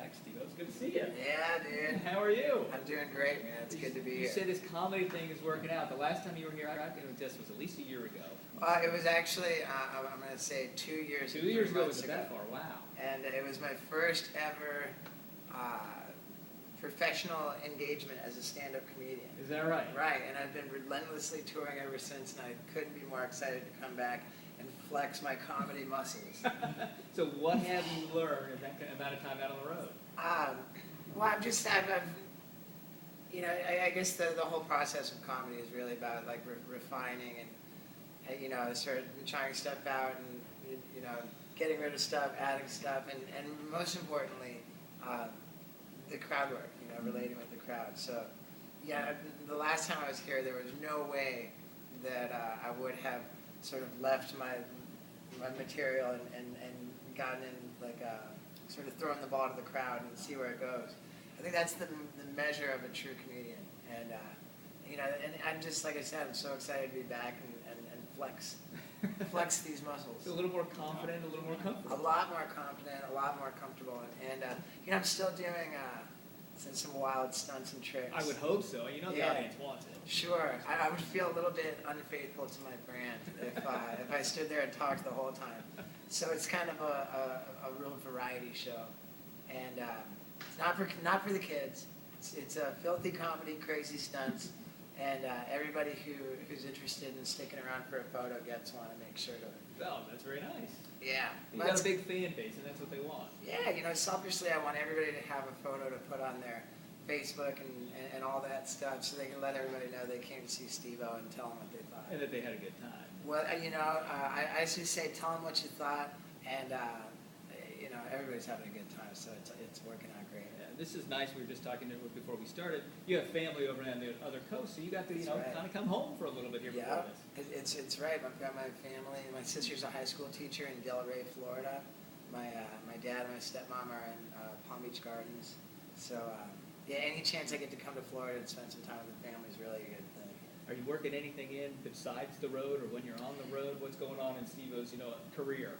back, Steve. It's good to see you. Yeah, dude. How are you? I'm doing great, man. It's good to be You here. say this comedy thing is working out. The last time you were here, I reckon it was at least a year ago. It was actually, I'm going to say 2 years. 2 years ago, months was it that far? Wow. And it was my first ever professional engagement as a stand-up comedian. Is that right? Right, and I've been relentlessly touring ever since, and I couldn't be more excited to come back and flex my comedy muscles. So what have you learned in that amount of time out on the road? Well, I've you know, I guess the whole process of comedy is really about like refining and, you know, sort of trying stuff out and, you know, getting rid of stuff, adding stuff, and most importantly, the crowd work, you know, relating with the crowd. So, yeah, the last time I was here, there was no way that I would have sort of left my material and gotten in, like, sort of thrown the ball to the crowd and see where it goes. I think that's the measure of a true comedian. And, you know, and I'm just, like I said, I'm so excited to be back and flex these muscles. So a little more confident, a little more comfortable. A lot more confident, a lot more comfortable. And you know, I'm still doing some wild stunts and tricks. I would hope so. You know the audience wants it. Sure. I would feel a little bit unfaithful to my brand if I stood there and talked the whole time. So it's kind of a real variety show. And it's not for the kids. It's a filthy comedy, crazy stunts. And everybody who's interested in sticking around for a photo gets one and make sure to. Oh, that's very nice. Yeah. You got a big fan base, and that's what they want. Yeah, you know, selfishly, I want everybody to have a photo to put on their Facebook and all that stuff, so they can let everybody know they came to see Steve-O and tell them what they thought. And that they had a good time. Well, you know, I used to say, tell them what you thought, and you know, everybody's having a good time, so it's working out great. Yeah, this is nice. We were just talking before we started. You have family over on the other coast, so you got to, you know, kind of come home for a little bit here before this. It's right. I've got my family. My sister's a high school teacher in Delray, Florida. My dad and my stepmom are in Palm Beach Gardens. So yeah, any chance I get to come to Florida and spend some time with the family is really a good thing. Are you working anything in besides the road, or when you're on the road? What's going on in Steve-O's, you know, career?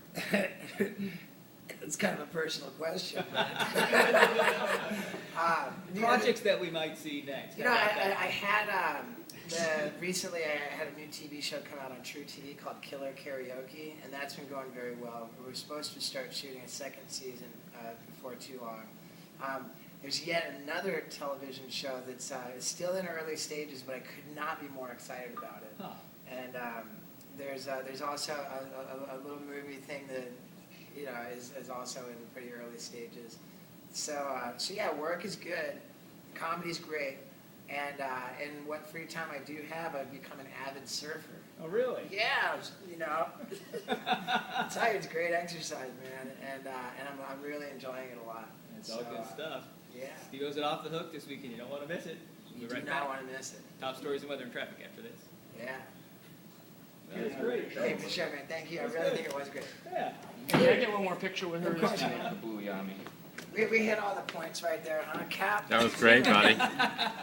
It's kind of a personal question. Projects that we might see next. You know, I had recently I had a new TV show come out on True TV called Killer Karaoke, and that's been going very well. We're supposed to start shooting a second season before too long. There's yet another television show that's still in early stages, but I could not be more excited about it. Huh. And there's also a little movie thing that, you know, is also in pretty early stages. So yeah, work is good, comedy's great, and in what free time I do have, I've become an avid surfer. Oh, really? Yeah, you know, I tell you, it's great exercise, man, and I'm really enjoying it a lot. It's all good stuff. Yeah. Steve-O's at Off the Hook this weekend. You don't want to miss it. You We'll be do right not back. want to miss it. Top stories and weather and traffic after this. Yeah. That's great. Thank you, man. Thank you. I really think it was great. Yeah. Can I get one more picture with her? Of course, Just- man. The Blue Yami. We hit all the points right there, huh, Cap? That was great, buddy.